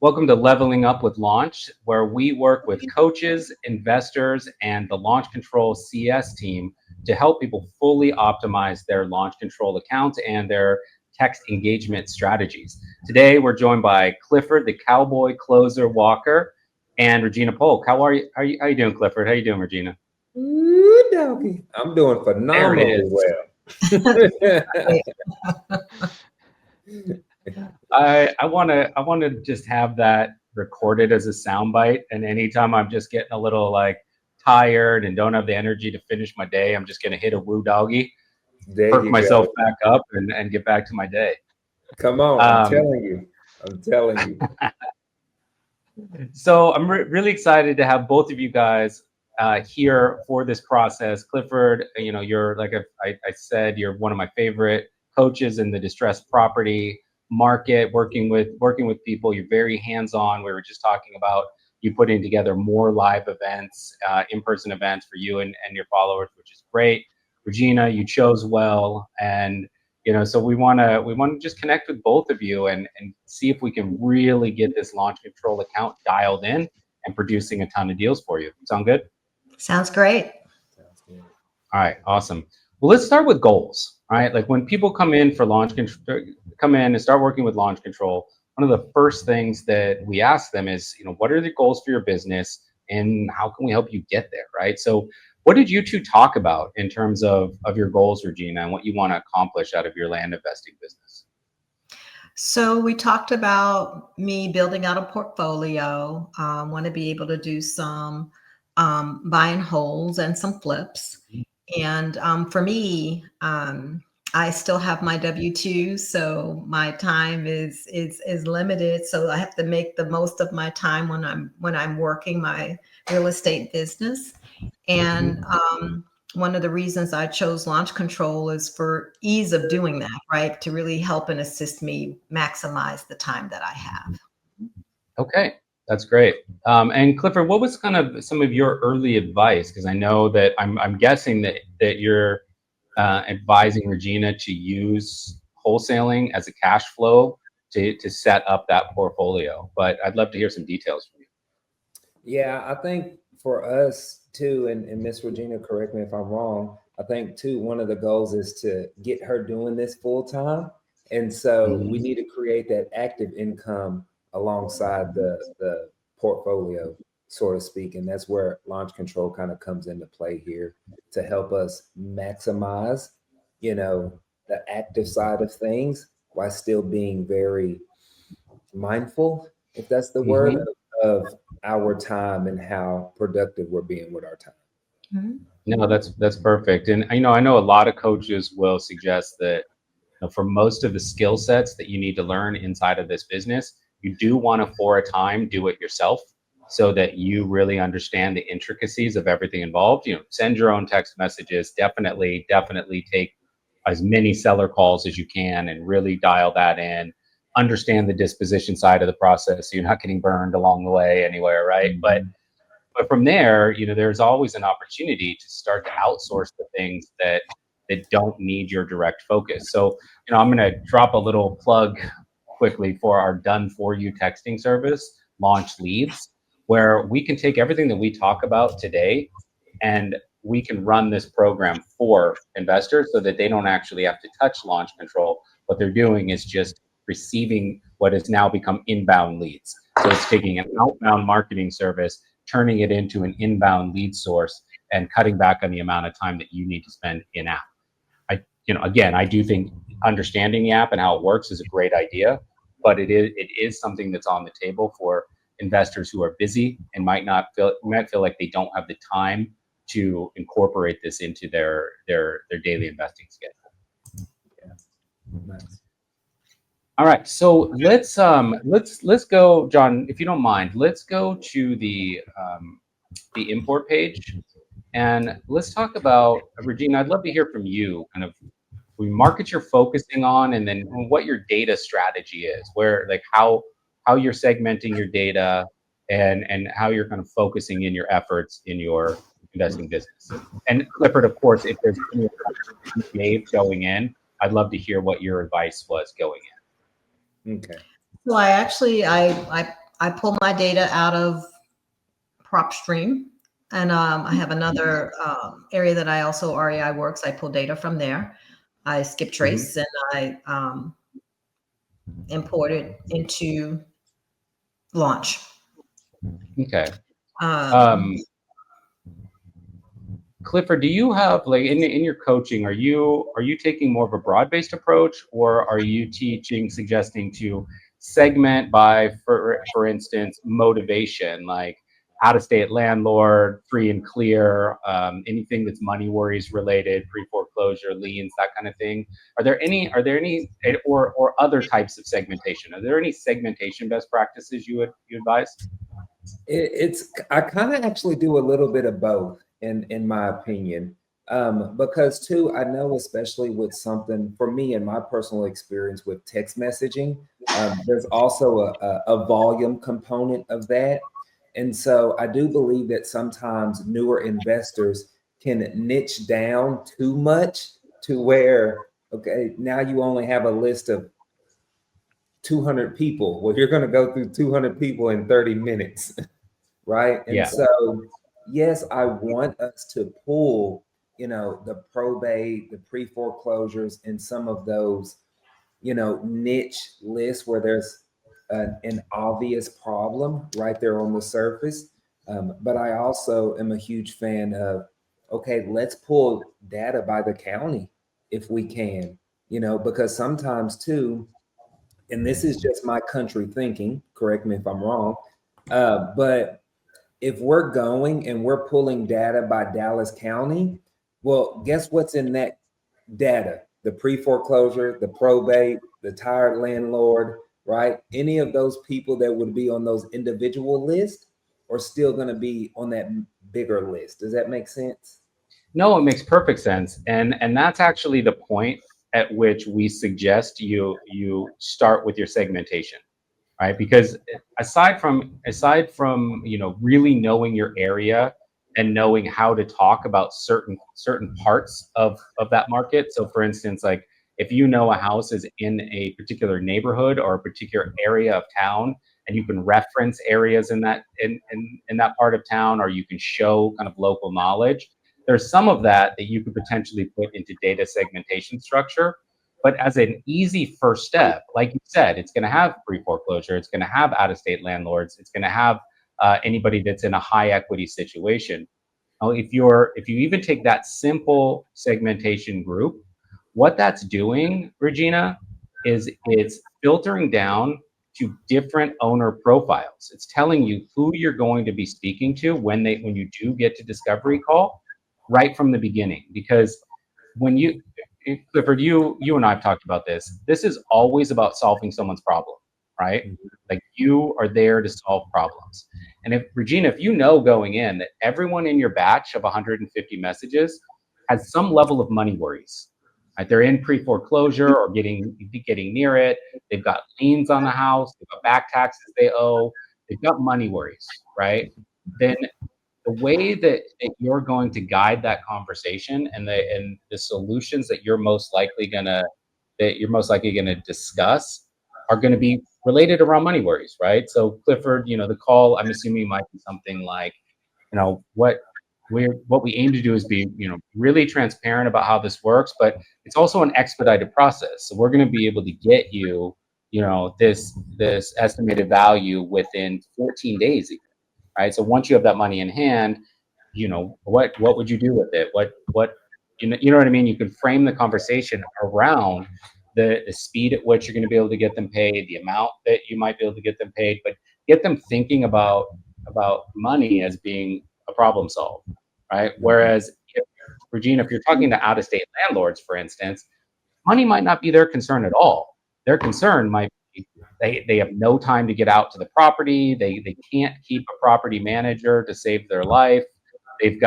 Welcome to Leveling Up with Launch, where we work with coaches, investors, and the Launch Control CS team to help people fully optimize their launch control accounts and their text engagement strategies. Today, we're joined by Clifford, the Cowboy Closer Walker, and Regina Polk. How are you? How you doing, Clifford? How you doing, Regina? Ooh, doggy. I'm doing phenomenally well. I want to just have that recorded as a soundbite, and anytime I'm just getting a little like tired and don't have the energy to finish my day, I'm just gonna hit a woo doggy, perk myself back up, and get back to my day. Come on, I'm telling you. So I'm really excited to have both of you guys here for this process. Clifford, you're like I said, you're one of my favorite coaches in the distressed property market, working with people. You're very hands-on. We were just talking about you putting together more live events, in-person events for you and your followers, which is great. Regina, you chose well, and so we want to just connect with both of you and see if we can really get this launch control account dialed in and producing a ton of deals for you. Sound good? Sounds great. All right, awesome. Well, let's start with goals. Right, like when people come in for launch control, come in and start working with launch control, one of the first things that we ask them is, what are the goals for your business and how can we help you get there, right? So what did you two talk about in terms of your goals, Regina, and what you want to accomplish out of your land investing business? So we talked about me building out a portfolio. Want to be able to do some buy and holds and some flips. And for me, I still have my W-2, so my time is limited. So I have to make the most of my time when I'm working my real estate business. And one of the reasons I chose launch control is for ease of doing that, right? To really help and assist me maximize the time that I have. Okay, that's great. And Clifford, what was kind of some of your early advice? Because I know that I'm guessing that you're advising Regina to use wholesaling as a cash flow to set up that portfolio. But I'd love to hear some details from you. Yeah, I think for us too, and Miss Regina, correct me if I'm wrong, I think too, one of the goals is to get her doing this full time. And so we need to create that active income alongside the portfolio, so to speak. And that's where launch control kind of comes into play here to help us maximize, the active side of things while still being very mindful, if that's the word, of our time and how productive we're being with our time. No, that's perfect. And I know a lot of coaches will suggest that for most of the skill sets that you need to learn inside of this business, you do want to, for a time, do it yourself so that you really understand the intricacies of everything involved. Send your own text messages, definitely take as many seller calls as you can and really dial that in, understand the disposition side of the process so you're not getting burned along the way anywhere, right? But from there, there's always an opportunity to start to outsource the things that don't need your direct focus. So, I'm going to drop a little plug quickly for our done for you texting service, Launch Leads, where we can take everything that we talk about today and we can run this program for investors so that they don't actually have to touch launch control. What they're doing is just receiving what has now become inbound leads. So it's taking an outbound marketing service, turning it into an inbound lead source, and cutting back on the amount of time that you need to spend in app. Again, I do think understanding the app and how it works is a great idea, but it is something that's on the table for investors who are busy and might feel like they don't have the time to incorporate this into their daily investing schedule. Yeah. Nice. All right, so let's go, John, if you don't mind. Let's go to the import page, and let's talk about Regina. I'd love to hear from you, kind of markets you're focusing on, and then what your data strategy is, where like how you're segmenting your data, and how you're kind of focusing in your efforts in your investing business. And Clifford, of course, if there's any you gave going in, I'd love to hear what your advice was going in. Okay. So I I pull my data out of PropStream, and I have another area that I also REI Works. I pull data from there. I skip trace and I import it into Launch. Okay. Um, Clifford, do you have, like, in your coaching, are you taking more of a broad-based approach, or are you suggesting to segment by, for instance, motivation, like out-of-state landlord, free and clear, anything that's money worries related, pre-foreclosure, liens, that kind of thing? Are there any, or other types of segmentation? Are there any segmentation best practices you advise? I kind of actually do a little bit of both in my opinion. Because too, I know, especially with something for me in my personal experience with text messaging, there's also a volume component of that. And so I do believe that sometimes newer investors can niche down too much to where, okay, now you only have a list of 200 people. Well, you're going to go through 200 people in 30 minutes. Right. And Yeah. so, yes, I want us to pull, the probate, the pre-foreclosures, and some of those, niche lists where there's an obvious problem right there on the surface. But I also am a huge fan of, okay, let's pull data by the county if we can, because sometimes too, and this is just my country thinking, correct me if I'm wrong, but if we're going and we're pulling data by Dallas County, well, guess what's in that data? The pre-foreclosure, the probate, the tired landlord, right? Any of those people that would be on those individual lists are still going to be on that bigger list. Does that make sense? No, it makes perfect sense, and that's actually the point at which we suggest you start with your segmentation, right? Because aside from really knowing your area and knowing how to talk about certain parts of that market. So, for instance, like if you know a house is in a particular neighborhood or a particular area of town, and you can reference areas in that part of town, or you can show kind of local knowledge, there's some of that you could potentially put into data segmentation structure. But as an easy first step, like you said, it's going to have pre-foreclosure, it's going to have out-of-state landlords, it's going to have anybody that's in a high equity situation. Now, if you even take that simple segmentation group, what that's doing, Regina, is it's filtering down to different owner profiles. It's telling you who you're going to be speaking to when you do get to discovery call, right from the beginning. Because when Clifford, you and I have talked about this. This is always about solving someone's problem, right? Like, you are there to solve problems. And if Regina, if you know going in that everyone in your batch of 150 messages has some level of money worries, right? They're in pre-foreclosure or getting near it. They've got liens on the house. They've got back taxes they owe. They've got money worries, right? Then the way that you're going to guide that conversation and the solutions that you're most likely gonna discuss are going to be related around money worries, right? So, Clifford, the call, I'm assuming, might be something like, what we aim to do is be, really transparent about how this works, but it's also an expedited process. So we're going to be able to get you, this estimated value within 14 days, right? So once you have that money in hand, what would you do with it? What you know what I mean? You can frame the conversation around the speed at which you're going to be able to get them paid, the amount that you might be able to get them paid, but get them thinking about money as being a problem solved, right? Whereas, Regina, if you're talking to out-of-state landlords, for instance, money might not be their concern at all. Their concern might be they have no time to get out to the property. They can't keep a property manager to save their life. They've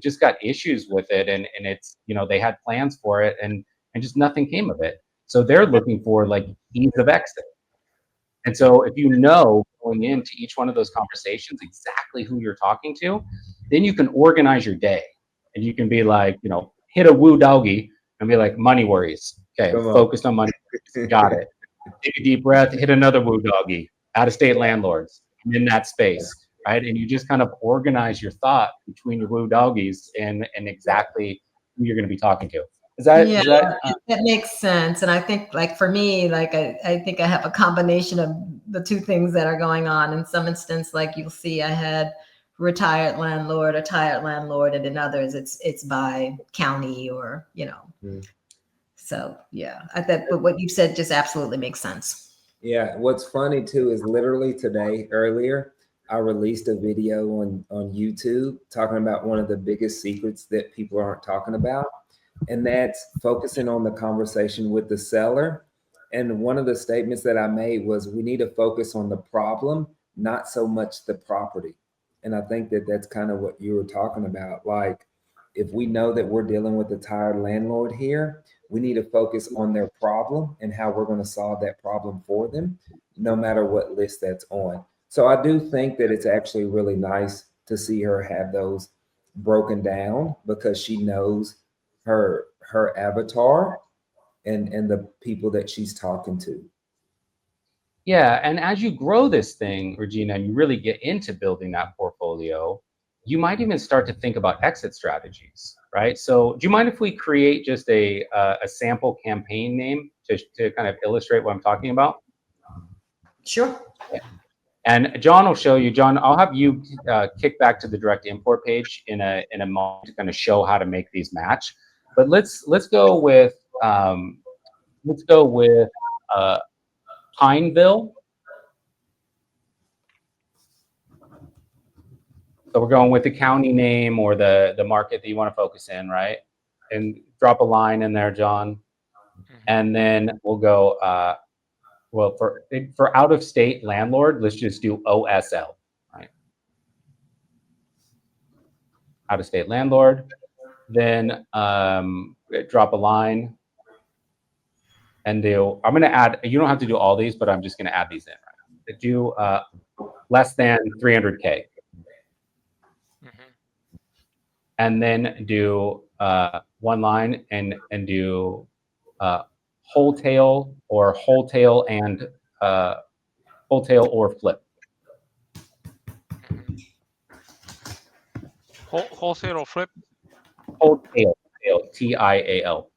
just got issues with it, and it's, they had plans for it, and just nothing came of it. So they're looking for, like, ease of exit. And so if you know going into each one of those conversations exactly who you're talking to, then you can organize your day, and you can be like, hit a woo doggy and be like, money worries. Okay, focused on money worries. Got it. Take a deep breath, hit another woo doggy. Out-of-state landlords. in that space, right? And you just kind of organize your thought between your woo doggies and exactly who you're going to be talking to. Yeah, Is that that makes sense. And I think, like, for me, like, I think I have a combination of the two things that are going on. In some instance, like you'll see, I had retired landlord, a tired landlord, and in others, it's by county or, you know. Mm. So yeah, but what you said just absolutely makes sense. Yeah, what's funny too is literally today, earlier, I released a video on YouTube talking about one of the biggest secrets that people aren't talking about, and that's focusing on the conversation with the seller. And one of the statements that I made was we need to focus on the problem, not so much the property. And I think that that's kind of what you were talking about. Like, if we know that we're dealing with a tired landlord here, we need to focus on their problem and how we're going to solve that problem for them, no matter what list that's on. So I do think that it's actually really nice to see her have those broken down because she knows her avatar and the people that she's talking to. Yeah, and as you grow this thing, Regina, and you really get into building that portfolio, you might even start to think about exit strategies, right? So, do you mind if we create just a sample campaign name to kind of illustrate what I'm talking about? Sure. And John will show you. John, I'll have you kick back to the direct import page in a moment to kind of show how to make these match. But let's go with Pineville. So we're going with the county name or the market that you want to focus in, right? And drop a line in there, John. And then we'll go, well, for out-of-state landlord, let's just do OSL, right? Out-of-state landlord. Then drop a line and I'm going to add, you don't have to do all these, but I'm just going to add these in, right? Do less than 300K. And then do one line and do wholesale or flip. Wholesale or flip? Wholesale, TIAL.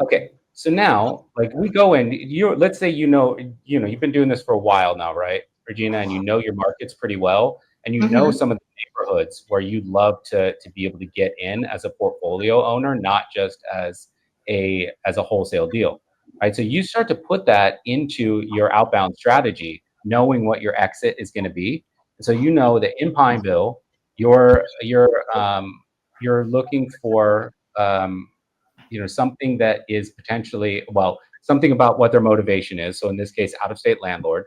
Okay, so now, like, we go in. Let's say you've been doing this for a while now, right, Regina, and you know your markets pretty well, and you know some of the neighborhoods where you'd love to be able to get in as a portfolio owner, not just as a wholesale deal, right? So you start to put that into your outbound strategy, knowing what your exit is going to be. So you know that in Pineville, you're looking for something that is potentially, well, something about what their motivation is. So in this case, out-of-state landlord.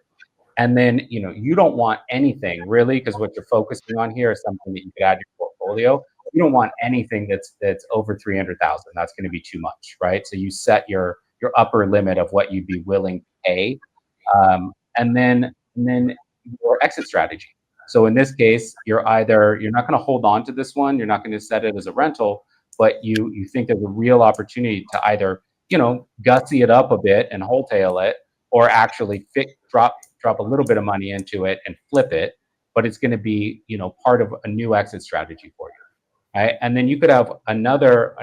And then, you don't want anything really, because what you're focusing on here is something that you could add to your portfolio. You don't want anything that's over 300,000. That's going to be too much, right? So you set your upper limit of what you'd be willing to pay, and then your exit strategy. So in this case, you're not going to hold on to this one. You're not going to set it as a rental, but you think there's a real opportunity to either gussy it up a bit and wholesale it, or actually drop a little bit of money into it and flip it, but it's going to be part of a new exit strategy for you, right? And then you could have another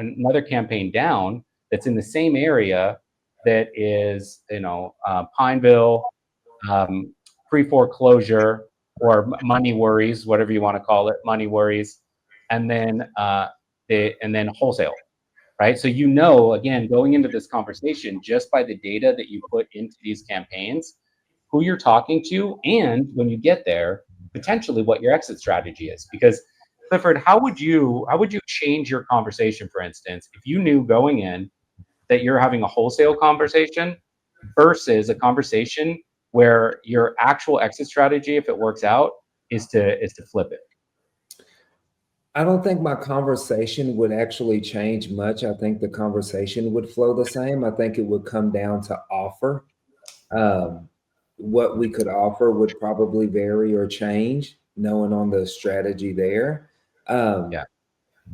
campaign down that's in the same area that is Pineville, pre-foreclosure, or money worries, whatever you want to call it, money worries, and then wholesale, right? So again, going into this conversation, just by the data that you put into these campaigns, who you're talking to, and when you get there, potentially what your exit strategy is. Because Clifford, how would you change your conversation, for instance, if you knew going in that you're having a wholesale conversation versus a conversation where your actual exit strategy, if it works out, is to flip it? I don't think my conversation would actually change much. I think the conversation would flow the same. I think it would come down to offer. What we could offer would probably vary or change, knowing on the strategy there. Yeah.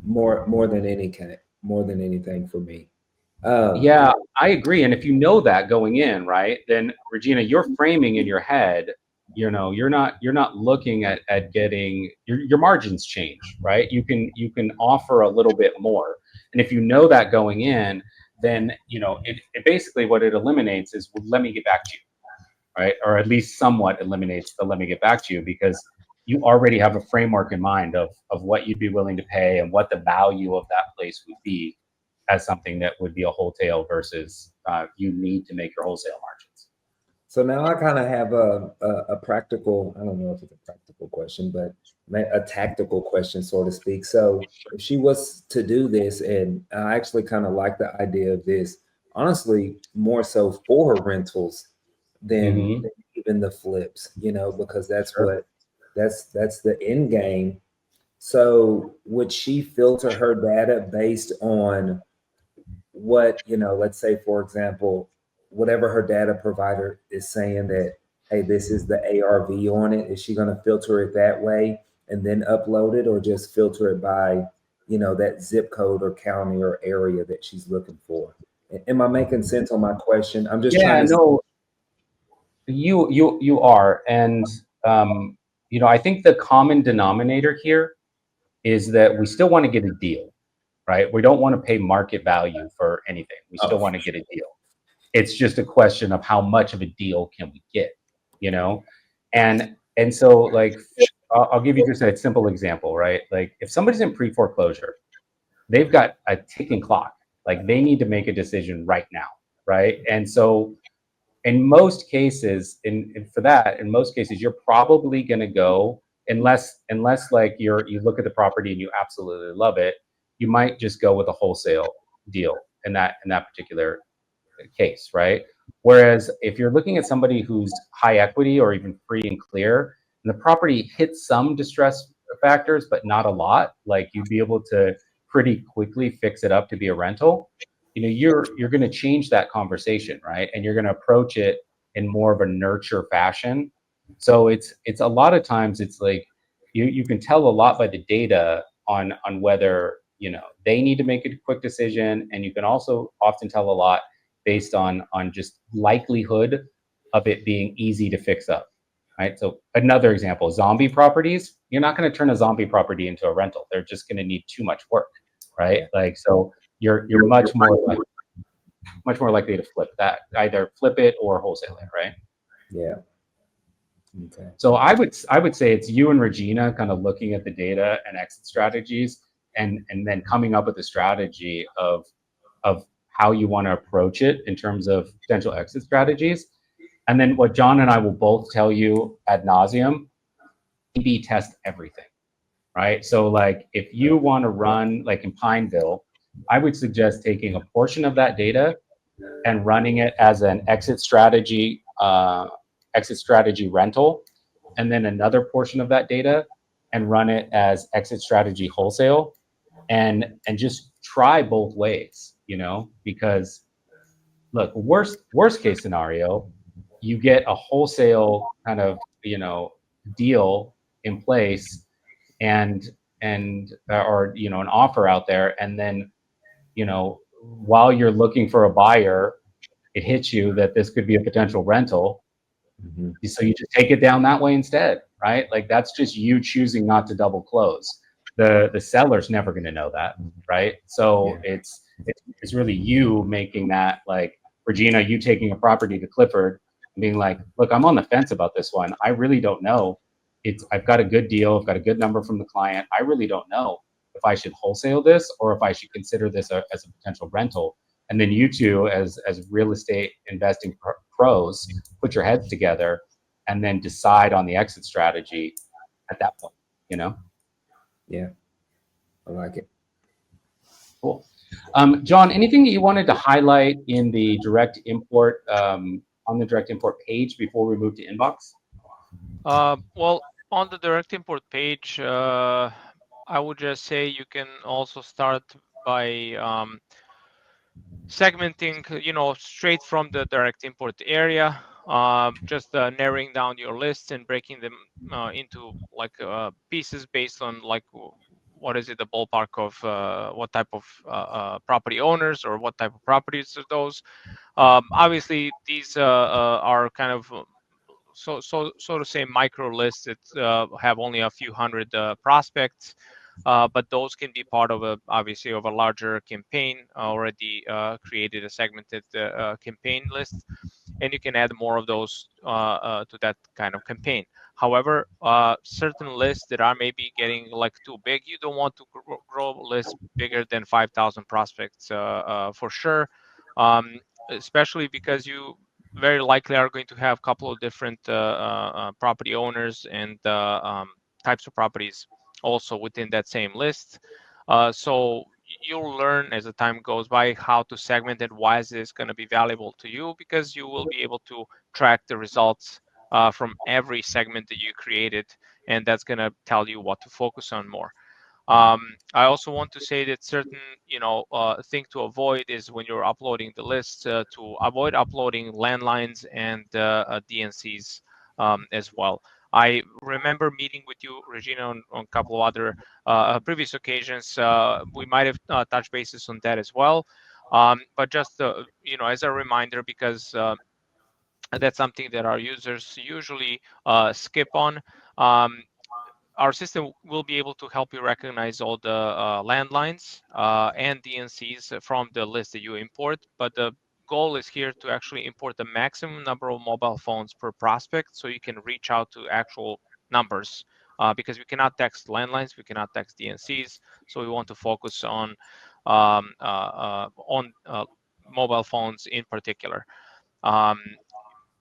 More than anything for me. Yeah, I agree. And if you know that going in, right, then Regina, you're framing in your head, you're not looking at getting your margins change, right? You can offer a little bit more. And if you know that going in, then it basically what it eliminates is, well, let me get back to you, right? Or at least somewhat eliminates the let me get back to you, because you already have a framework in mind of what you'd be willing to pay and what the value of that place would be as something that would be a wholesale versus you need to make your wholesale margins. So now I kind of have a practical, I don't know if it's a practical question, but a tactical question, so to speak. So if she was to do this, and I actually kind of like the idea of this, honestly, more so for her rentals than Mm-hmm. even the flips, because that's Sure. what that's the end game. So would she filter her data based on what, let's say, for example, whatever her data provider is saying that, hey, this is the ARV on it, is she going to filter it that way and then upload it, or just filter it by, that zip code or county or area that she's looking for? Am I making sense on my question? I'm just trying Yeah, to. no, you are. And I think the common denominator here is that we still want to get a deal, right? We don't want to pay market value for anything. We still Oh, want to get a deal. It's just a question of how much of a deal can we get, you know? And so, like, I'll give you just a simple example, right? Like, if somebody's in pre-foreclosure, they've got a ticking clock. Like, they need to make a decision right now, right? And so in most cases, in most cases, you're probably going to go, unless like you look at the property and you absolutely love it, you might just go with a wholesale deal in that particular case, right? Whereas if you're looking at somebody who's high equity or even free and clear, and the property hits some distress factors, but not a lot, like you'd be able to pretty quickly fix it up to be a rental, you're going to change that conversation, right? And you're going to approach it in more of a nurture fashion. So it's a lot of times it's like you can tell a lot by the data on whether they need to make a quick decision, and you can also often tell a lot based on just likelihood of it being easy to fix up, right? So another example, zombie properties, you're not going to turn a zombie property into a rental. They're just going to need too much work, right? yeah, Like, so you're much more likely to flip that, either flip it or wholesale it, right? yeah. Okay. So I would say it's you and Regina kind of looking at the data and exit strategies, and then coming up with a strategy of how you want to approach it in terms of potential exit strategies. And then what John and I will both tell you ad nauseum, A/B test everything, right? So like if you want to run like in Pineville, I would suggest taking a portion of that data and running it as an exit strategy rental, and then another portion of that data and run it as exit strategy wholesale, and just try both ways, because look, worst case scenario, you get a wholesale kind of deal in place, and or an offer out there, and then while you're looking for a buyer, it hits you that this could be a potential rental. Mm-hmm. So you just take it down that way instead, right? Like that's just you choosing not to double close. The seller's never going to know that, right? So Yeah. it's really you making that, like, Regina, you taking a property to Clifford and being like, look, I'm on the fence about this one. I really don't know. I've got a good deal. I've got a good number from the client. I really don't know if I should wholesale this or if I should consider this as a potential rental. And then you two, as real estate investing pros, put your heads together and then decide on the exit strategy at that point. Yeah. I like it. Cool. John, anything that you wanted to highlight in the direct import, on the direct import page before we move to inbox? Well, on the direct import page, I would just say you can also start by segmenting, straight from the direct import area, just narrowing down your lists and breaking them into like pieces based on like what is it, the ballpark of what type of property owners or what type of properties are those. Obviously, these are kind of so to say micro lists that have only a few hundred prospects, but those can be part of obviously of a larger campaign already created, a segmented campaign list, and you can add more of those to that kind of campaign. However, certain lists that are maybe getting like too big, you don't want to grow lists bigger than 5,000 prospects for sure, especially because you very likely are going to have a couple of different property owners and types of properties also within that same list. So you'll learn as the time goes by how to segment it, why is this going to be valuable to you, because you will be able to track the results from every segment that you created, and that's going to tell you what to focus on more. I also want to say that certain, thing to avoid is when you're uploading the list to avoid uploading landlines and DNCs as well. I remember meeting with you, Regina, on a couple of other previous occasions. We might have touched bases on that as well. But just, as a reminder, because that's something that our users usually skip on. Our system will be able to help you recognize all the landlines and DNCs from the list that you import. But the goal is here to actually import the maximum number of mobile phones per prospect so you can reach out to actual numbers, because we cannot text landlines, we cannot text DNCs. So we want to focus on mobile phones in particular. Um,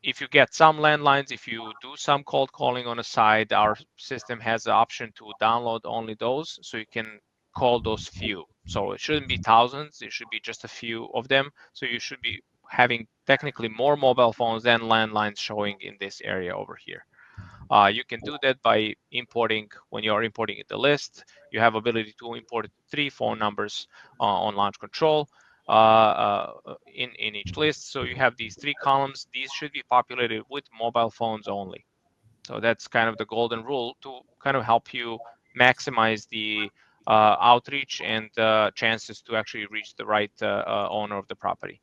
if you get some landlines, if you do some cold calling on the side, our system has the option to download only those, so you can call those few. So it shouldn't be thousands, it should be just a few of them. So you should be having technically more mobile phones than landlines showing in this area over here. You can do that by importing, when you are importing the list, you have ability to import 3 phone numbers on launch control in each list. So you have these 3 columns. These should be populated with mobile phones only. So that's kind of the golden rule to kind of help you maximize the outreach and chances to actually reach the right owner of the property.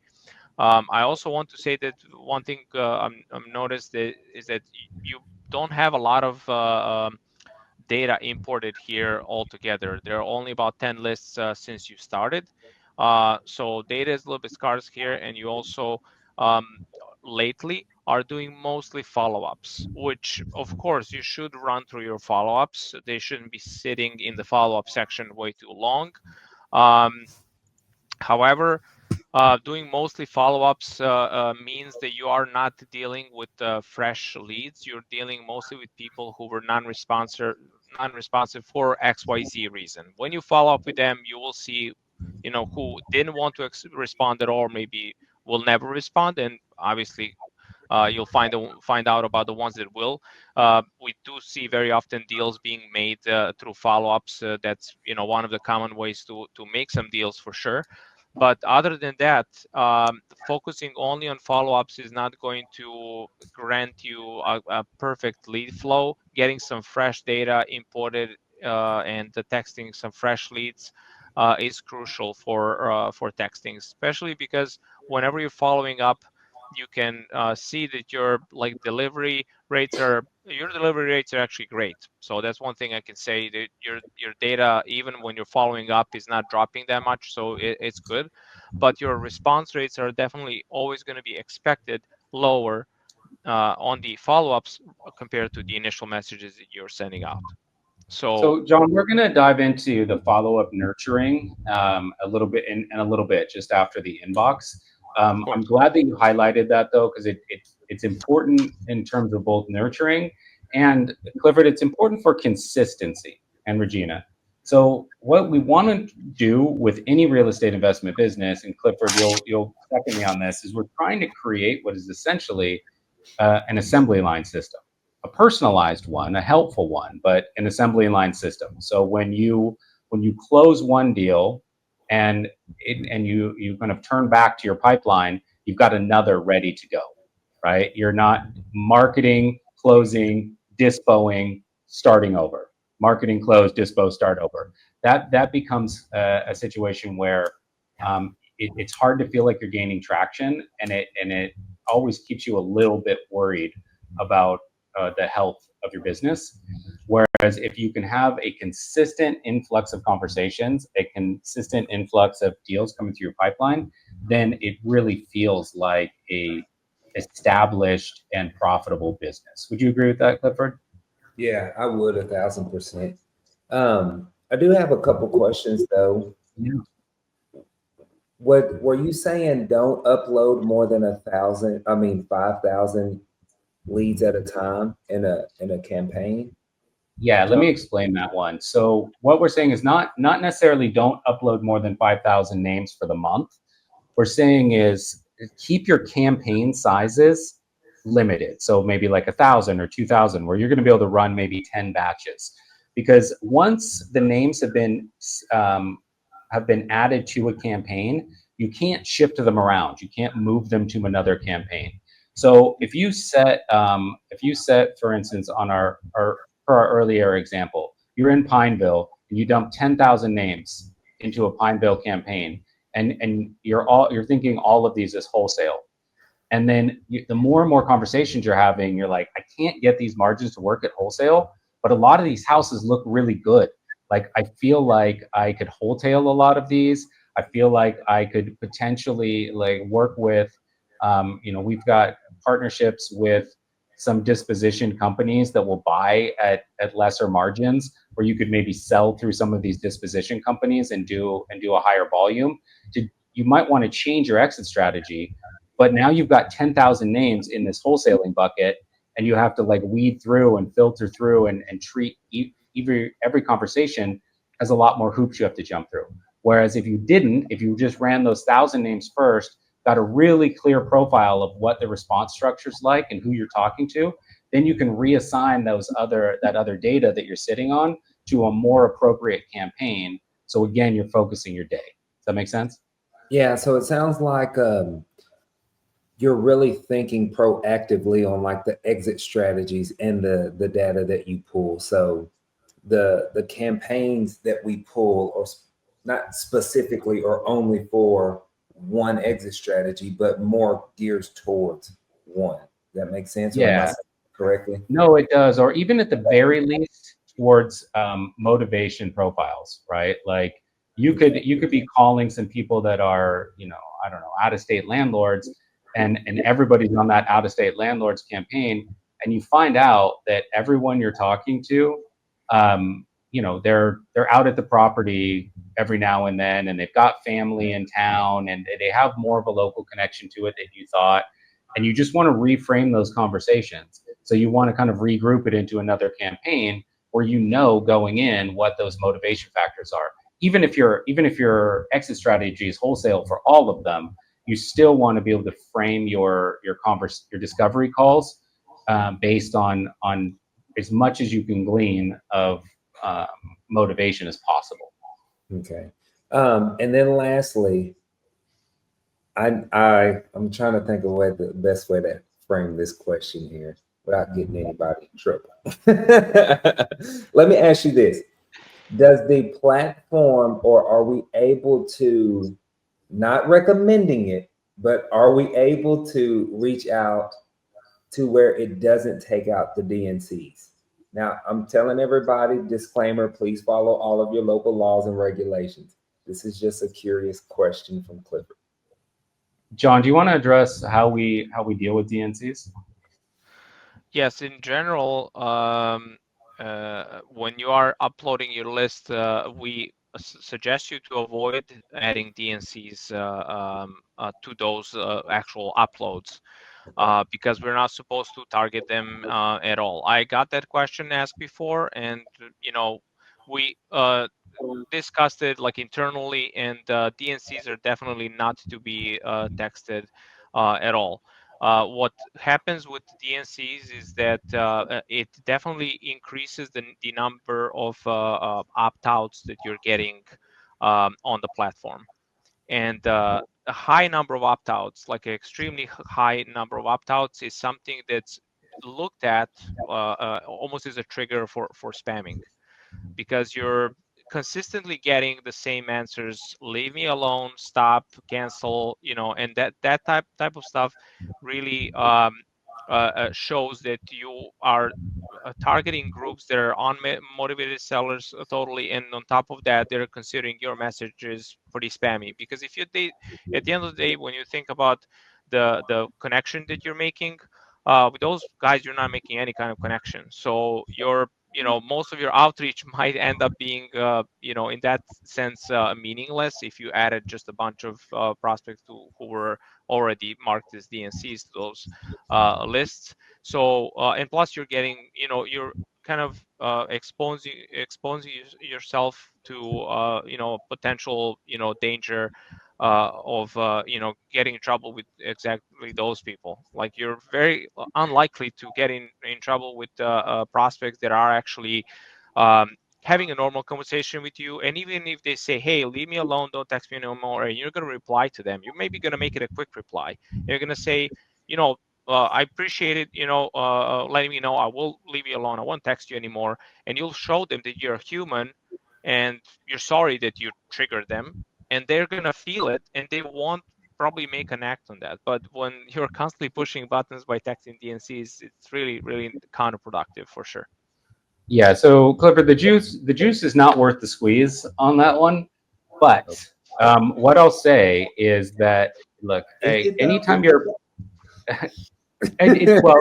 I also want to say that one thing I'm noticed is that you don't have a lot of data imported here altogether. There are only about 10 lists since you started. So data is a little bit scarce here, and you also lately are doing mostly follow-ups, which of course you should run through your follow-ups. They shouldn't be sitting in the follow-up section way too long. However, doing mostly follow-ups means that you are not dealing with fresh leads. You're dealing mostly with people who were non-responsive for XYZ reason. When you follow up with them, you will see, who didn't want to respond at all, maybe will never respond, and obviously you'll find out about the ones that will. We do see very often deals being made through follow-ups. That's one of the common ways to make some deals for sure. But other than that, focusing only on follow-ups is not going to grant you a perfect lead flow. Getting some fresh data imported and texting some fresh leads is crucial for texting, especially because whenever you're following up, you can see that your delivery rates are actually great. So that's one thing I can say, that your data, even when you're following up, is not dropping that much. So it's good, but your response rates are definitely always going to be expected lower on the follow-ups compared to the initial messages that you're sending out. So, John, we're going to dive into the follow-up nurturing a little bit in a little bit, just after the inbox. I'm glad that you highlighted that, though, because it's important in terms of both nurturing and, Clifford, it's important for consistency, and Regina. So what we want to do with any real estate investment business, and Clifford, you'll second me on this, is we're trying to create what is essentially an assembly line system, a personalized one, a helpful one, but an assembly line system. So when you close one deal and you kind of turn back to your pipeline, you've got another ready to go, right? You're not marketing, closing, dispoing, starting over. marketing closed, dispo, start over. That becomes a situation where it's hard to feel like you're gaining traction, and it always keeps you a little bit worried about the health of your business. Whereas if you can have a consistent influx of conversations, a consistent influx of deals coming through your pipeline, then it really feels like a established and profitable business. Would you agree with that, Clifford? Yeah, I would 1,000%. I do have a couple questions though. Yeah. What were you saying? Don't upload more than 1,000, I mean 5,000 leads at a time in a campaign? Yeah, let John? me explain that one. So what we're saying is not necessarily don't upload more than 5,000 names for the month. We're saying is keep your campaign sizes limited. So maybe like 1,000 or 2,000, where you're going to be able to run maybe 10 batches. Because once the names have been added to a campaign, you can't shift them around. You can't move them to another campaign. So if you set, for instance, on for our earlier example, you're in Pineville and you dump 10,000 names into a Pineville campaign, and you're thinking all of these as wholesale. And then the more and more conversations you're having, you're like, I can't get these margins to work at wholesale, but a lot of these houses look really good. Like, I feel like I could wholesale a lot of these. I feel like I could potentially like work with, we've got partnerships with some disposition companies that will buy at lesser margins, where you could maybe sell through some of these disposition companies and do a higher volume. You might want to change your exit strategy, but now you've got 10,000 names in this wholesaling bucket, and you have to like weed through and filter through and treat every conversation as a lot more hoops you have to jump through. Whereas if you just ran those 1,000 names first, got a really clear profile of what the response structure is like and who you're talking to, then you can reassign that other data that you're sitting on to a more appropriate campaign. So again, you're focusing your day. Does that make sense? Yeah, so it sounds like you're really thinking proactively on like the exit strategies and the data that you pull. So the campaigns that we pull are not specifically or only for one exit strategy, but more gears towards one. That makes sense, or am I Yeah. saying it correctly? No, it does. Or even at the very least towards motivation profiles, right? Like you could be calling some people that are, I don't know, out of state landlords, and everybody's on that out of state landlords campaign, and you find out that everyone you're talking to, they're out at the property every now and then, and they've got family in town, and they have more of a local connection to it than you thought, and you just want to reframe those conversations. So you want to kind of regroup it into another campaign where going in what those motivation factors are. Even if your exit strategy is wholesale for all of them, you still want to be able to frame your discovery calls based on as much as you can glean of motivation as possible. Okay. And then lastly, I'm trying to think of the best way to frame this question here without getting anybody in trouble. Let me ask you this. Does the platform, or are we able to, not recommending it, but are we able to reach out to where it doesn't take out the DNCs? Now, I'm telling everybody, disclaimer, please follow all of your local laws and regulations. This is just a curious question from Clifford. John, do you want to address how we deal with DNCs? Yes, in general, when you are uploading your list, we suggest you to avoid adding DNCs to those actual uploads, because we're not supposed to target them at all. I got that question asked before, and we discussed it like internally, and DNCs are definitely not to be texted at all. What happens with DNCs is that it definitely increases the number of opt-outs that you're getting on the platform. And a high number of opt-outs, like an extremely high number of opt-outs, is something that's looked at almost as a trigger for spamming. because you're consistently getting the same answers: leave me alone, stop, cancel, and that type of stuff really shows that you are targeting groups that are unmotivated sellers totally, and on top of that, they're considering your messages pretty spammy. Because if at the end of the day, when you think about the connection that you're making, with those guys, you're not making any kind of connection. So most of your outreach might end up being, in that sense, meaningless if you added just a bunch of prospects who were already marked as DNCs to those lists. So, and plus you're getting, you're kind of exposing yourself to, potential, danger of getting in trouble with exactly those people. Like, you're very unlikely to get in trouble with prospects that are actually having a normal conversation with you. And even if they say, hey, leave me alone, don't text me no more, and you're going to reply to them, you're maybe going to make it a quick reply. You're going to say, I appreciate it, letting me know. I will leave you alone. I won't text you anymore. And you'll show them that you're human and you're sorry that you triggered them, and they're going to feel it, and they won't probably make an act on that. But when you're constantly pushing buttons by texting DNCs, it's really, really counterproductive for sure. Yeah. So Clifford, the juice is not worth the squeeze on that one. But what I'll say is that, look, hey, anytime you're well,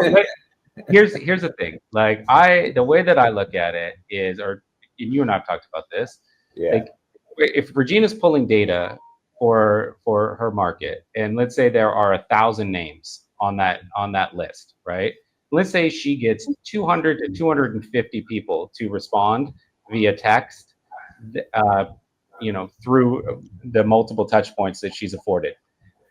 here's the thing. Like, the way that I look at it is, or you and I've talked about this. Yeah. Like, if Regina's pulling data for her market, and let's say there are 1,000 names on that list, right? Let's say she gets 200 to 250 people to respond via text, through the multiple touch points that she's afforded.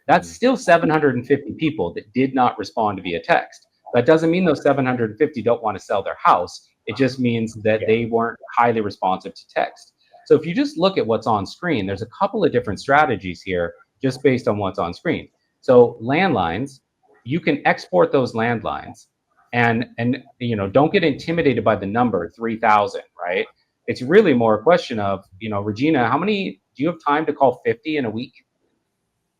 That's still 750 people that did not respond via text. That doesn't mean those 750 don't want to sell their house. It just means that they weren't highly responsive to text. So if you just look at what's on screen, there's a couple of different strategies here just based on what's on screen. So landlines, you can export those landlines, and don't get intimidated by the number 3,000, right? It's really more a question of, Regina, do you have time to call 50 in a week?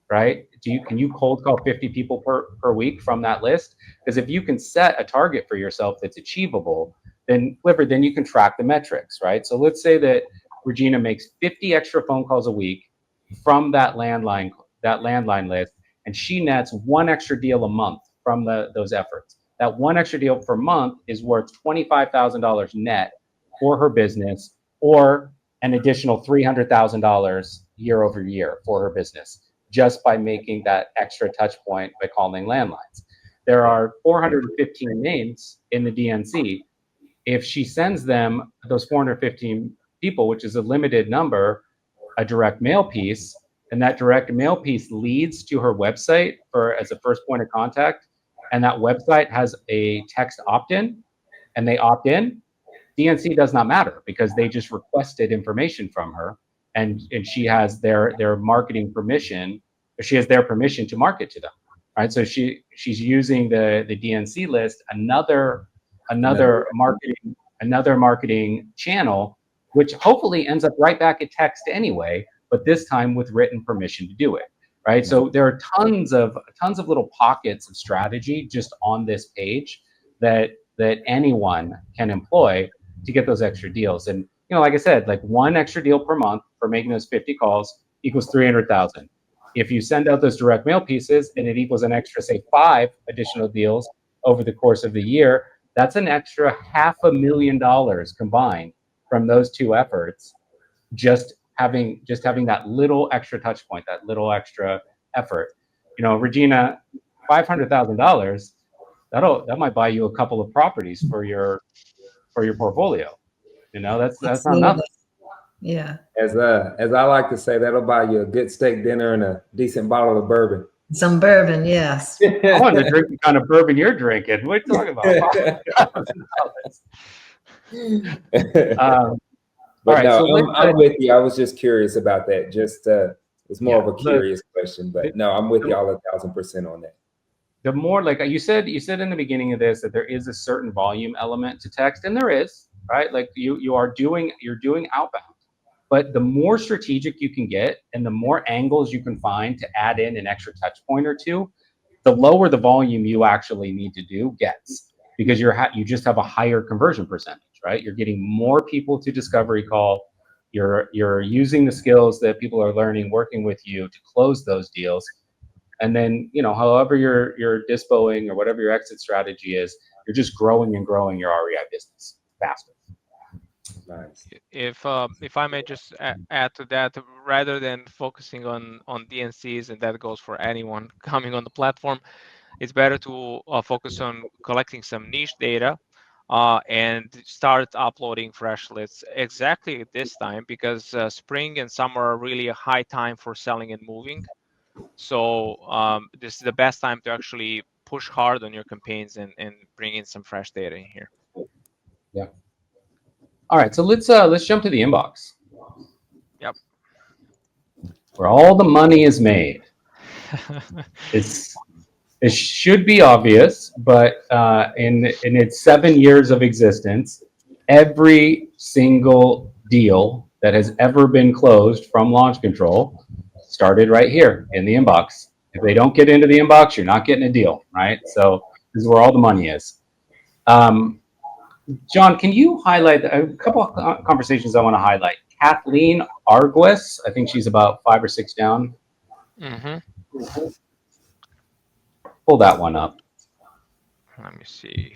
Right? Can you cold call 50 people per week from that list? Because if you can set a target for yourself that's achievable, then Clifford, then you can track the metrics, right? So let's say that Regina makes 50 extra phone calls a week from that landline list, and she nets one extra deal a month from those efforts. That one extra deal per month is worth $25,000 net for her business, or an additional $300,000 year over year for her business, just by making that extra touch point by calling landlines. There are 415 names in the DNC. If she sends them, those 415 people, which is a limited number, a direct mail piece, and that direct mail piece leads to her website as a first point of contact, and that website has a text opt-in, and they opt in, DNC does not matter, because they just requested information from her, and she has their marketing permission. She has their permission to market to them, right? So she's using the DNC list, another marketing channel, which hopefully ends up right back at text anyway, but this time with written permission to do it, right? So there are tons of little pockets of strategy just on this page that anyone can employ to get those extra deals. And like I said, like, one extra deal per month for making those 50 calls equals 300,000. If you send out those direct mail pieces and it equals an extra, say, 5 additional deals over the course of the year, that's an extra $500,000 combined from those two efforts. Just having that little extra touch point, that little extra effort. Regina, $500,000, that might buy you a couple of properties for your portfolio. That's not nothing. Yeah. As I like to say, that'll buy you a good steak dinner and a decent bottle of bourbon. Some bourbon, yes. I want to drink the kind of bourbon you're drinking. What are you talking about? But all right, no, so I'm with you. I was just curious about that. Just it's more of a curious question, but no, I'm with you all 1,000% on that. The more, like you said in the beginning of this, that there is a certain volume element to text, and there is. right? Like you're doing outbound. But the more strategic you can get and the more angles you can find to add in an extra touch point or two, the lower the volume you actually need to do gets, because you just have a higher conversion percentage, right? You're getting more people to discovery call. You're using the skills that people are learning working with you to close those deals. And then, however you're dispoing or whatever your exit strategy is, you're just growing and growing your REI business faster. Nice. If I may just add to that, rather than focusing on DNCs, and that goes for anyone coming on the platform, it's better to focus on collecting some niche data and start uploading fresh lists exactly at this time, because spring and summer are really a high time for selling and moving. So this is the best time to actually push hard on your campaigns and bring in some fresh data in here. Yeah. All right, so let's jump to the inbox. Yep. Where all the money is made. It should be obvious, but in its 7 years of existence, every single deal that has ever been closed from Launch Control started right here in the inbox. If they don't get into the inbox, you're not getting a deal, right? So this is where all the money is. John, can you highlight a couple of conversations I want to highlight? Kathleen Argues, I think she's about 5 or 6 down. Mm-hmm. Pull that one up. Let me see.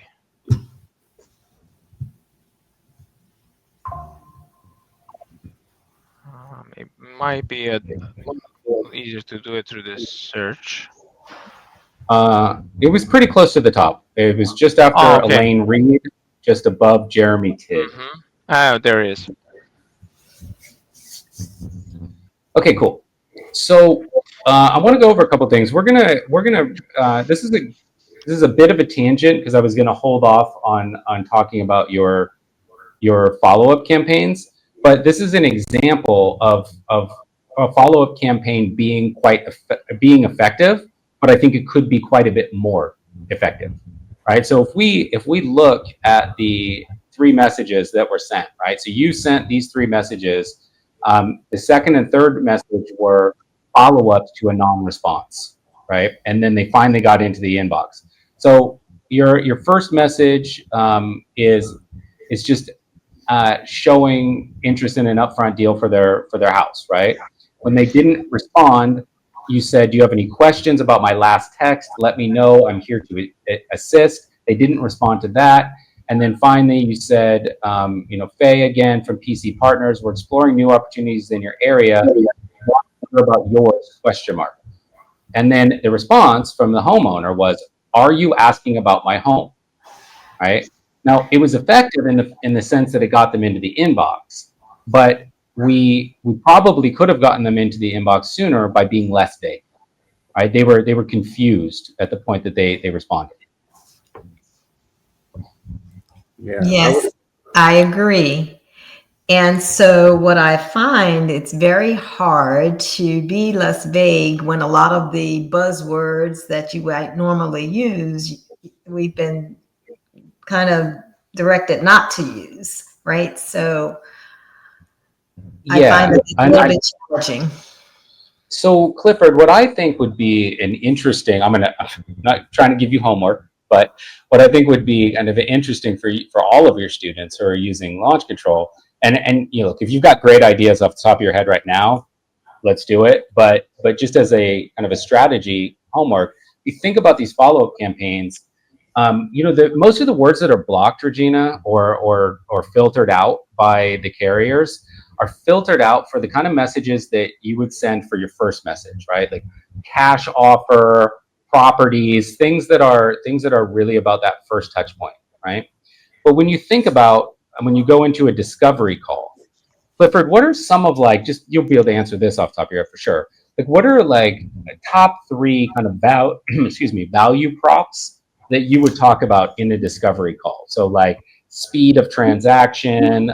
It might be easier to do it through this search. It was pretty close to the top. It was just after Elaine Reed, just above Jeremy Tidd. Mm-hmm. Oh, there it is. Okay, cool. So I want to go over a couple things. We're gonna. This is a bit of a tangent because I was gonna hold off on talking about your follow-up campaigns, but this is an example of a follow-up campaign being being effective, but I think it could be quite a bit more effective, right? So if we look at the 3 messages that were sent, right? So you sent these 3 messages. The second and third message were follow-ups to a non-response, right? And then they finally got into the inbox. So your first message is just showing interest in an upfront deal for their house, right? When they didn't respond, you said, "Do you have any questions about my last text? Let me know. I'm here to assist." They didn't respond to that. And then finally, you said, Faye again from PC Partners, we're exploring new opportunities in your area. What about yours? ? And then the response from the homeowner was, "Are you asking about my home?" Right? Now, it was effective in the sense that it got them into the inbox, but we probably could have gotten them into the inbox sooner by being less vague. Right? They were confused at the point that they responded. Yeah. Yes, I agree. And so what I find, it's very hard to be less vague when a lot of the buzzwords that you might normally use, we've been kind of directed not to use, right? So I find it a little bit challenging. So Clifford, what I think would be an interesting, I'm not trying to give you homework, but what I think would be kind of interesting for all of your students who are using Launch Control, and look, if you've got great ideas off the top of your head right now, let's do it. But just as a kind of a strategy homework, you think about these follow-up campaigns. Most of the words that are blocked, Regina, or filtered out by the carriers are filtered out for the kind of messages that you would send for your first message, right? Like cash offer, properties, things that are really about that first touch point, right? But when you think about when you go into a discovery call, Clifford, what are some of you'll be able to answer this off the top of your head for sure. Like what are top 3 kind of value props that you would talk about in a discovery call? So speed of transaction,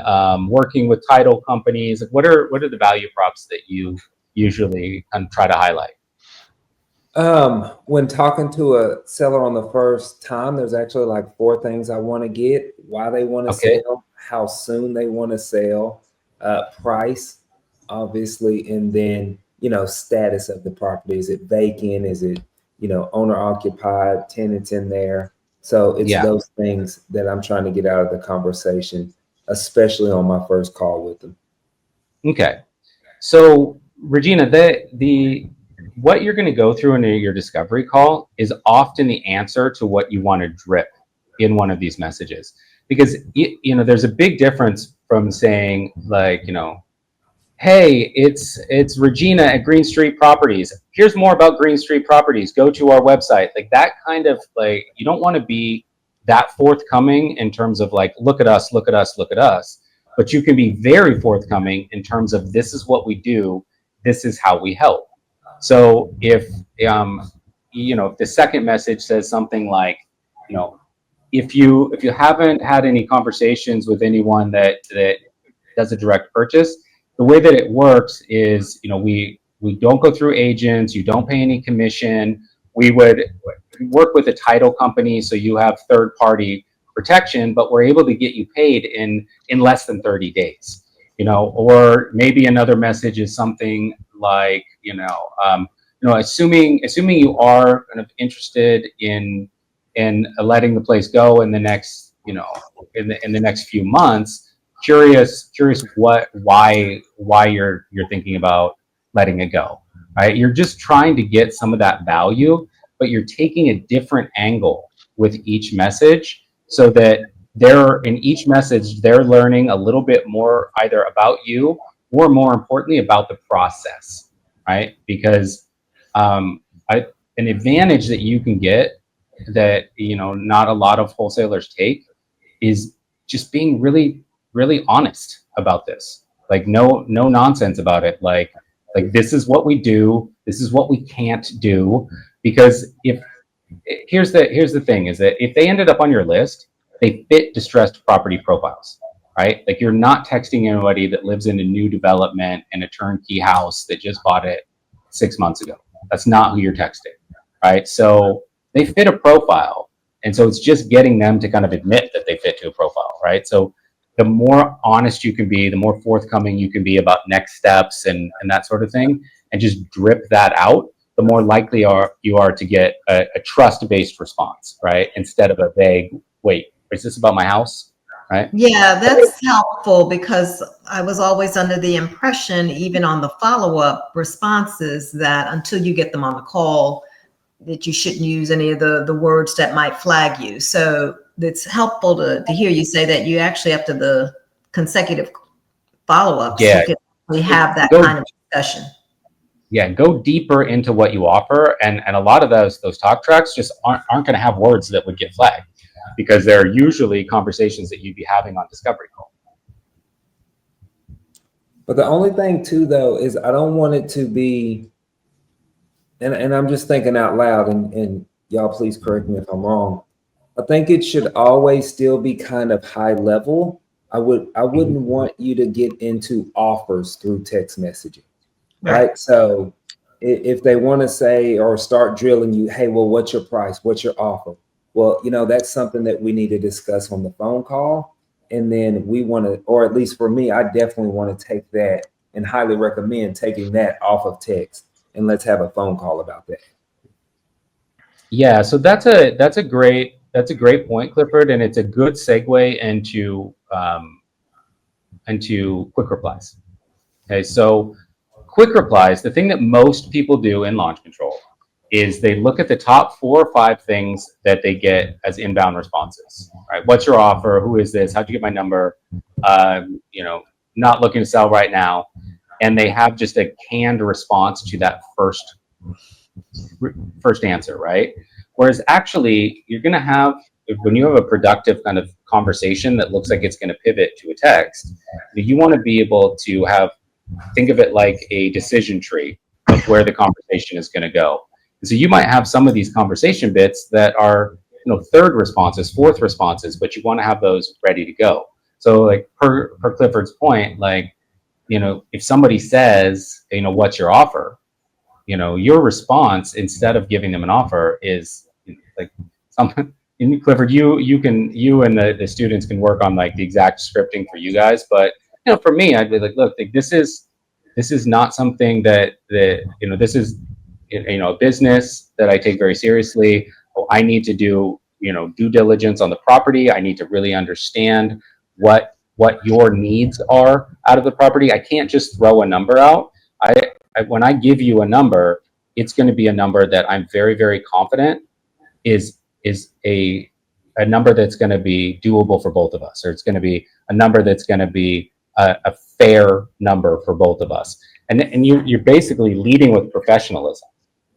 working with title companies. What are the value props that you usually kind of try to highlight? When talking to a seller on the first time, there's actually like 4 things I want to get: why they want to Okay. sell, how soon they want to sell, price, obviously, and then, status of the property. Is it vacant? Is it, owner occupied, tenants in there? So it's Yeah. those things that I'm trying to get out of the conversation, especially on my first call with them. Okay. So Regina, the what you're going to go through in your discovery call is often the answer to what you want to drip in one of these messages, because there's a big difference from saying, like, hey, it's Regina at Green Street Properties. Here's more about Green Street Properties. Go to our website. Like that kind of, like, you don't want to be that forthcoming in terms of like, look at us, look at us, look at us. But you can be very forthcoming in terms of, this is what we do, this is how we help. So if the second message says something like, if you haven't had any conversations with anyone that does a direct purchase, the way that it works is, we don't go through agents, you don't pay any commission. We would work with a title company, so you have third party protection, but we're able to get you paid in less than 30 days. Or maybe another message is something like, assuming you are kind of interested in letting the place go in the next, in the next few months, curious why you're thinking about letting it go, right? You're just trying to get some of that value, but you're taking a different angle with each message, so that in each message they're learning a little bit more, either about you or, more importantly, about the process, right? Because an advantage that you can get that not a lot of wholesalers take is just being really, really honest about this. Like, no nonsense about it. Like this is what we do, this is what we can't do. Because here's the thing, is that if they ended up on your list, they fit distressed property profiles, right? Like, you're not texting anybody that lives in a new development in a turnkey house that just bought it 6 months ago. That's not who you're texting, right? So they fit a profile. And so it's just getting them to kind of admit that they fit to a profile, right? So the more honest you can be, the more forthcoming you can be about next steps and that sort of thing, and just drip that out, the more likely you are to get a trust-based response, right? Instead of a vague, wait, is this about my house, right? Yeah, that's helpful, because I was always under the impression, even on the follow-up responses, that until you get them on the call, that you shouldn't use any of the words that might flag you. So it's helpful to hear you say that you actually, after the consecutive follow-ups, Yeah, you can have that kind of discussion. Yeah, go deeper into what you offer, and a lot of those talk tracks just aren't going to have words that would get flagged, because they're usually conversations that you'd be having on discovery call. But the only thing too, though, is I don't want it to be, and I'm just thinking out loud, and y'all please correct me if I'm wrong. I think it should always still be kind of high level. I wouldn't want you to get into offers through text messaging. Right. So if they want to say or start drilling you, hey, well, what's your price? What's your offer? Well, that's something that we need to discuss on the phone call. And then we want to, or at least for me, I definitely want to take that, and highly recommend taking that off of text, and let's have a phone call about that. Yeah, so that's a great point, Clifford, and it's a good segue into quick replies. Okay, so quick replies, the thing that most people do in launch control is they look at the top 4 or 5 things that they get as inbound responses. Right? What's your offer? Who is this? How'd you get my number? Not looking to sell right now. And they have just a canned response to that first answer, right? Whereas actually, you're going to have, when you have a productive kind of conversation that looks like it's going to pivot to a text, you want to be able to think of it like a decision tree of where the conversation is going to go. And so you might have some of these conversation bits that are, third responses, fourth responses, but you want to have those ready to go. So, like, per Clifford's point, like, if somebody says, what's your offer? your response instead of giving them an offer is like something. Clifford, you and the students can work on like the exact scripting for you guys, but for me, I'd be like, look, like, this is not something that this is a business that I take very seriously. I need to do due diligence on the property. I need to really understand what your needs are out of the property. I can't just throw a number out. When I give you a number, it's going to be a number that I'm very, very confident is a number that's going to be doable for both of us, or it's going to be a number that's going to be a fair number for both of us. And you're basically leading with professionalism,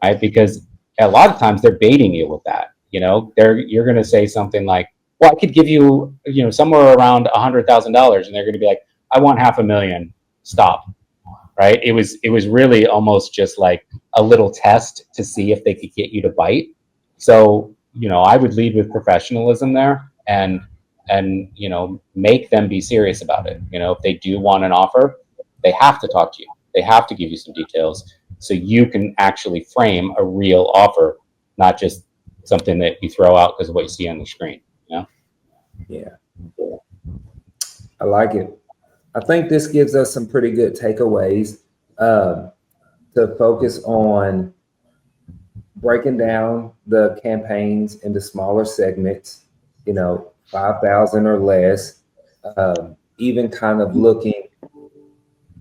right? Because a lot of times they're baiting you with that. You're going to say something like, well, I could give you, somewhere around $100,000, and they're going to be like, I want $500,000. Stop. Right? It was really almost just like a little test to see if they could get you to bite. So, I would lead with professionalism there, and make them be serious about it. If they do want an offer, they have to talk to you. They have to give you some details so you can actually frame a real offer, not just something that you throw out because of what you see on the screen. Yeah. I like it. I think this gives us some pretty good takeaways to focus on breaking down the campaigns into smaller segments, 5,000 or less, even kind of looking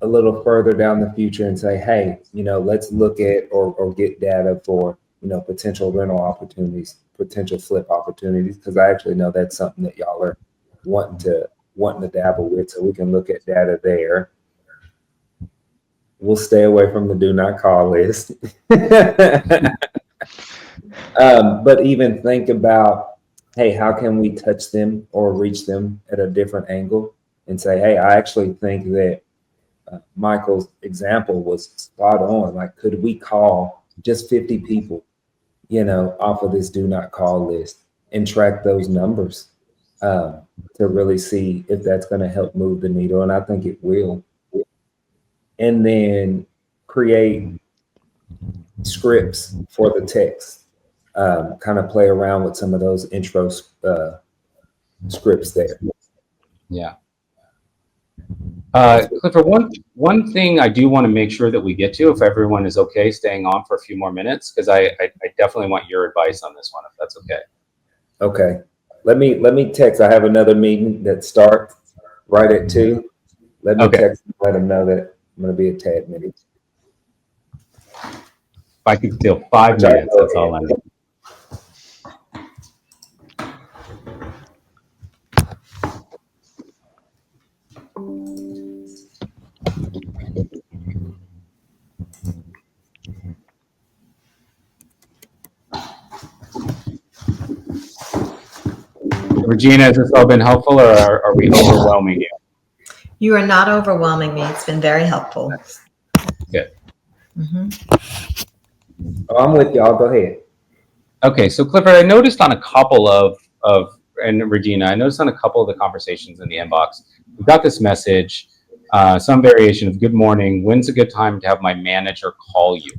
a little further down the future and say, hey, let's look at or get data for, potential rental opportunities, potential flip opportunities, because I actually know that's something that y'all are wanting to dabble with, so we can look at data there. We'll stay away from the do not call list. But even think about, hey, how can we touch them or reach them at a different angle and say, hey, I actually think that Michael's example was spot on. Like, could we call just 50 people, off of this do not call list and track those numbers to really see if that's going to help move the needle? And I think it will. And then create scripts for the text, kind of play around with some of those intro scripts there. Yeah. Clifford, one thing I do want to make sure that we get to, if everyone is okay staying on for a few more minutes, because I definitely want your advice on this one, if that's okay. Okay. Let me text. I have another meeting that starts right at 2:00. Let me text and let them know that I'm going to be a tad minute. If I could steal 5 minutes, that's all I need. Regina, has this all been helpful, or are we overwhelming you? You are not overwhelming me. It's been very helpful. Good. Mm-hmm. I'm with y'all. Go ahead. Okay, so Clifford, I noticed on a couple and Regina, I noticed on a couple of the conversations in the inbox, we got this message, some variation of good morning. When's a good time to have my manager call you?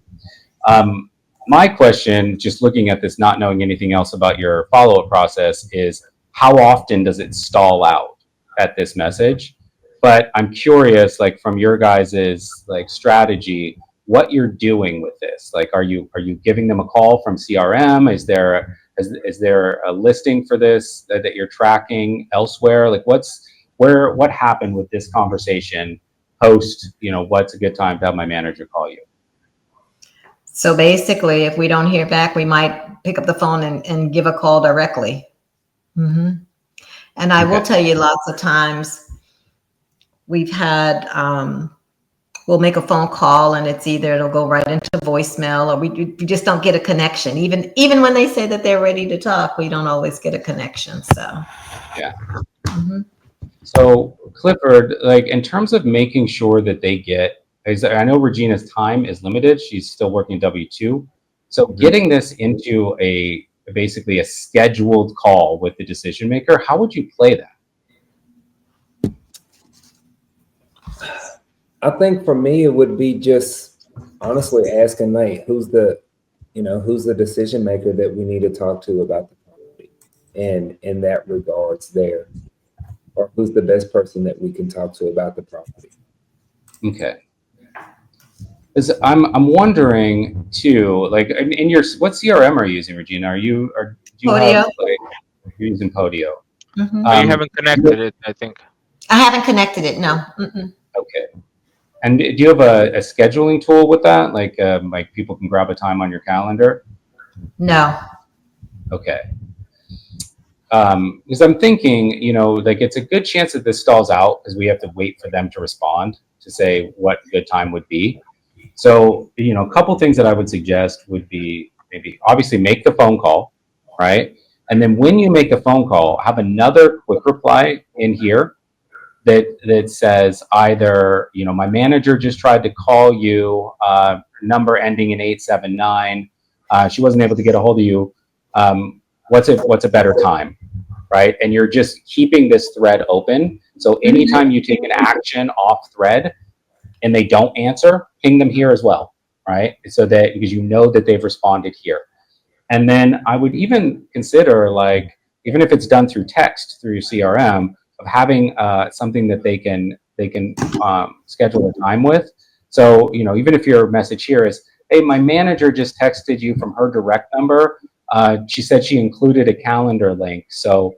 My question, just looking at this, not knowing anything else about your follow-up process, is how often does it stall out at this message? But I'm curious, like, from your guys's strategy, what you're doing with this. Like, are you giving them a call from CRM? Is there a listing for this that you're tracking elsewhere? Like, what happened with this conversation post, what's a good time to have my manager call you? So basically, if we don't hear back, we might pick up the phone and give a call directly. Mm-hmm. And I will tell you, lots of times we've had, we'll make a phone call and it'll go right into voicemail, or we just don't get a connection. Even when they say that they're ready to talk, we don't always get a connection. So, yeah. Mm-hmm. So Clifford, like, in terms of making sure that they get, I know Regina's time is limited. She's still working W-2. So getting this into basically a scheduled call with the decision maker, how would you play that? I think for me, it would be just honestly asking Nate, who's the decision maker that we need to talk to about the property, and in that regards there, or who's the best person that we can talk to about the property. Okay. Because I'm wondering too, like in your, what CRM are you using, Regina? Do you have, Podio. like, you're using Podio? Mhm. But you haven't connected it, I think. I haven't connected it. No. Okay. And do you have a scheduling tool with that? Like people can grab a time on your calendar? No. Okay. Because I'm thinking, like it's a good chance that this stalls out because we have to wait for them to respond to say what good time would be. So, a couple things that I would suggest would be maybe obviously make the phone call, right? And then when you make the phone call, have another quick reply in here that says either, my manager just tried to call you, number ending in 879. She wasn't able to get a hold of you. What's a better time, right? And you're just keeping this thread open. So anytime you take an action off thread and they don't answer, ping them here as well, right? So that, because you know that they've responded here. And then I would even consider, like, even if it's done through text through your CRM, of having something that they can schedule a time with. So, even if your message here is, hey, my manager just texted you from her direct number. She said she included a calendar link. So,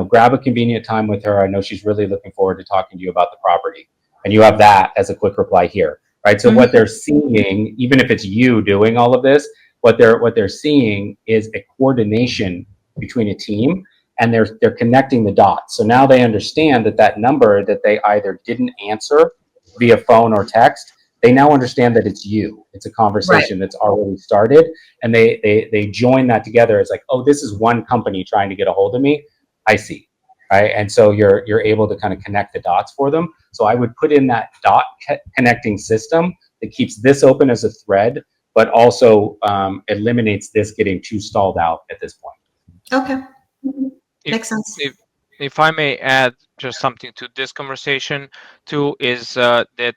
grab a convenient time with her. I know she's really looking forward to talking to you about the property. And you have that as a quick reply here, right? So what they're seeing, even if it's you doing all of this, what they're seeing is a coordination between a team, and they're connecting the dots. So now they understand that number that they either didn't answer via phone or text, they now understand that it's you. It's a conversation that's already started, and they join that together. It's like, oh, this is one company trying to get a hold of me. I see, right? And so you're able to kind of connect the dots for them. So I would put in that dot connecting system that keeps this open as a thread, but also eliminates this getting too stalled out at this point. Okay. Makes sense. If I may add just something to this conversation too, is that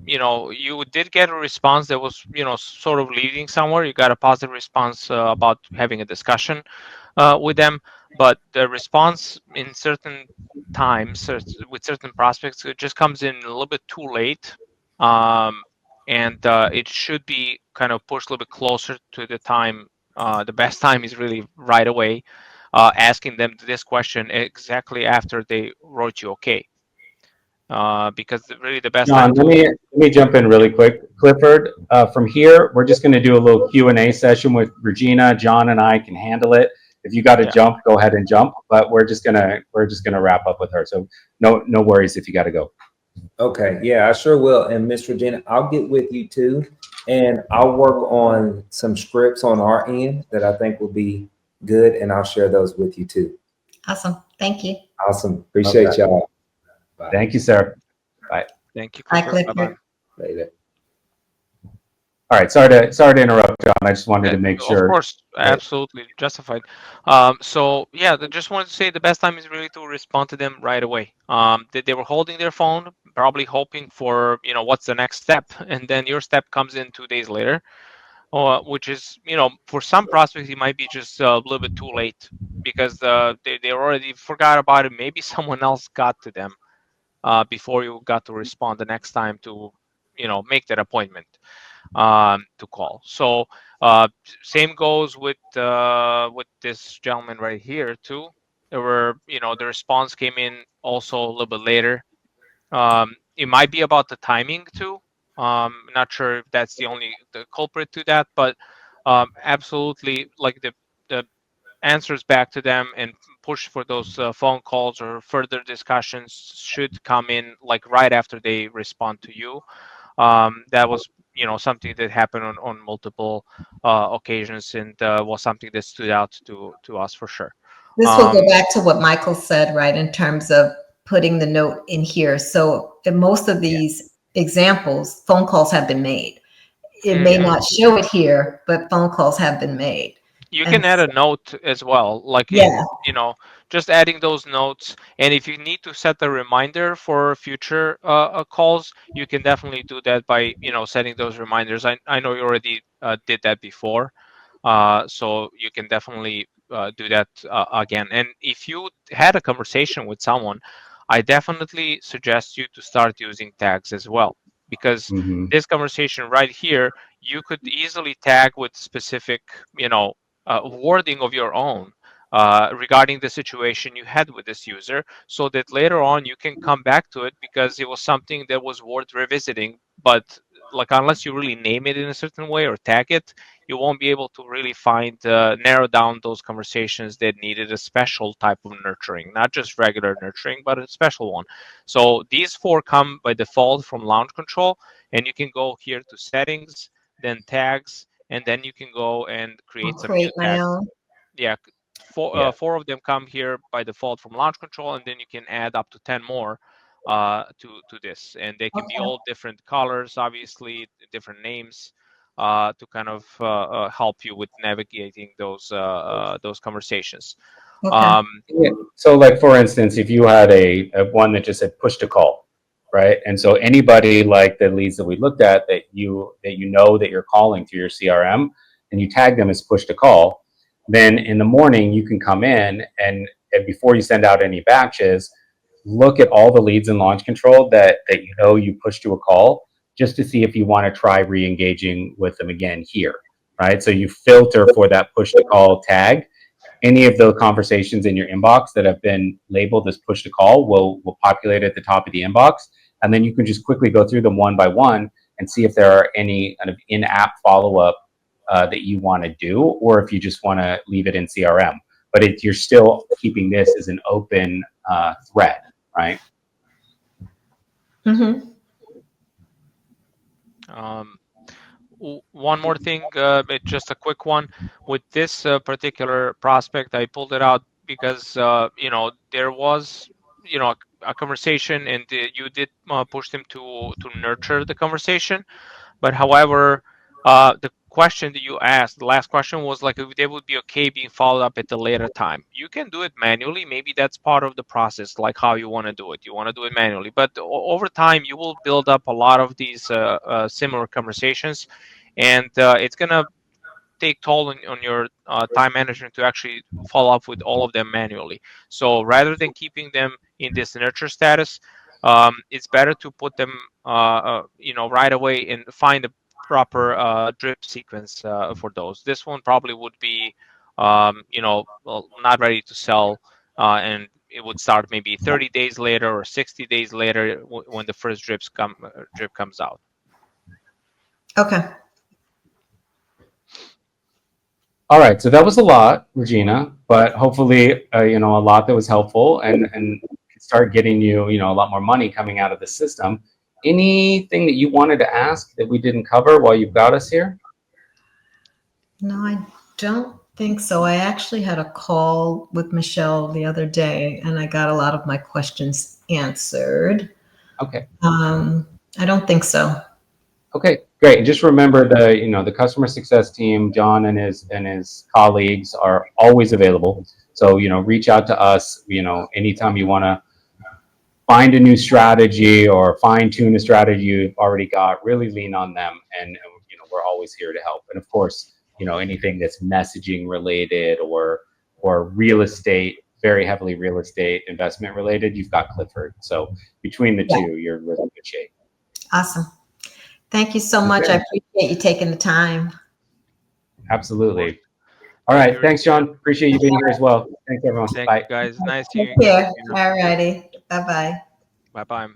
you did get a response that was sort of leading somewhere. You got a positive response about having a discussion with them, but the response in certain times with certain prospects, it just comes in a little bit too late, and it should be kind of pushed a little bit closer to the time. The best time is really right away. Asking them this question exactly after they wrote you okay, because really the best John, time let me jump in really quick. Clifford, from here, we're just going to do a little Q&A session with Regina. John and I can handle it. If you got to jump, go ahead and jump. But we're just gonna wrap up with her. So no worries if you got to go. Okay, yeah, I sure will. And Miss Regina, I'll get with you too, and I'll work on some scripts on our end that I think will be good, and I'll share those with you too. Awesome. Thank you. Awesome. Appreciate y'all. Bye. Thank you, sir. Bye. Thank you. Bye, Clifford. Clifford. Later. All right. Sorry to interrupt, John. I just wanted to make sure. Of course, absolutely justified. So yeah, just wanted to say the best time is really to respond to them right away. They were holding their phone, probably hoping for what's the next step, and then your step comes in 2 days later, which is for some prospects it might be just a little bit too late because they already forgot about it. Maybe someone else got to them before you got to respond the next time to make that appointment to call. So same goes with this gentleman right here too. There were the response came in also a little bit later. It might be about the timing too. Not sure if that's the culprit to that, but absolutely, like the answers back to them and push for those phone calls or further discussions should come in like right after they respond to you. That was something that happened on multiple occasions, and was something that stood out to us for sure. This will go back to what Michael said, right, in terms of putting the note in here. So in most of these examples, phone calls have been made. It may not show it here, but phone calls have been made. You And can add a note as well, like yeah, just adding those notes. And if you need to set a reminder for future calls, you can definitely do that by, setting those reminders. I know you already did that before. So you can definitely do that again. And if you had a conversation with someone, I definitely suggest you to start using tags as well, because Hmm. this conversation right here, you could easily tag with specific, wording of your own regarding the situation you had with this user, so that later on you can come back to it because it was something that was worth revisiting. But like, unless you really name it in a certain way or tag it, you won't be able to really find narrow down those conversations that needed a special type of nurturing, not just regular nurturing, but a special one. So these four come by default from launch control, and you can go here to settings, then tags, and then you can go and create I'll some new create my tags. own. Yeah, Yeah. four of them come here by default from launch control, and then you can add up to 10 more to this, and they can be Okay. all different colors, obviously different names, to kind of help you with navigating those conversations. Okay. um, Yeah. So, like for instance, if you had a one that just said push to call, right? And so anybody like the leads that we looked at that you know that you're calling through your CRM, and you tag them as push to call, then in the morning you can come in and before you send out any batches, look at all the leads in launch control that you know you push to a call, just to see if you want to try re-engaging with them again here, right? So you filter for that push to call tag. Any of those conversations in your inbox that have been labeled as push to call will populate at the top of the inbox. And then you can just quickly go through them one by one and see if there are any kind of in-app follow-up that you want to do, or if you just want to leave it in CRM. But you're still keeping this as an open thread, right? Mm-hmm. um, One more thing, just a quick one. With this particular prospect, I pulled it out because there was a conversation, and you did push them to nurture the conversation. But however, the question that you asked, the last question was like if they would be okay being followed up at a later time. You can do it manually. Maybe that's part of the process, like how you want to do it. You want to do it manually, but over time you will build up a lot of these similar conversations, and it's gonna take toll on your time management to actually follow up with all of them manually. So rather than keeping them in this nurture status, it's better to put them, right away and find a proper drip sequence for those. This one probably would be, well, not ready to sell, and it would start maybe 30 days later or 60 days later when the first drip comes out. Okay. All right, so that was a lot, Regina, but hopefully, a lot that was helpful and start getting you, a lot more money coming out of the system. Anything that you wanted to ask that we didn't cover while you've got us here? No, I don't think so. I actually had a call with Michelle the other day, and I got a lot of my questions answered. Okay. I don't think so. Okay, great. And just remember the customer success team, John and his colleagues are always available. So, reach out to us, anytime you want to find a new strategy or fine tune a strategy you've already got, really lean on them. And we're always here to help. And of course, anything that's messaging related or real estate, very heavily real estate investment related, you've got Clifford. So between the Yeah. two, you're in really good shape. Awesome. Thank you so much. Okay. I appreciate you taking the time. Absolutely. All Thank right. you, Thanks, Regina. John. Appreciate you being here as well. Thanks, everyone. Thank Bye. you, guys. Nice seeing Take you again, care. Regina. All righty. Bye-bye. Bye bye.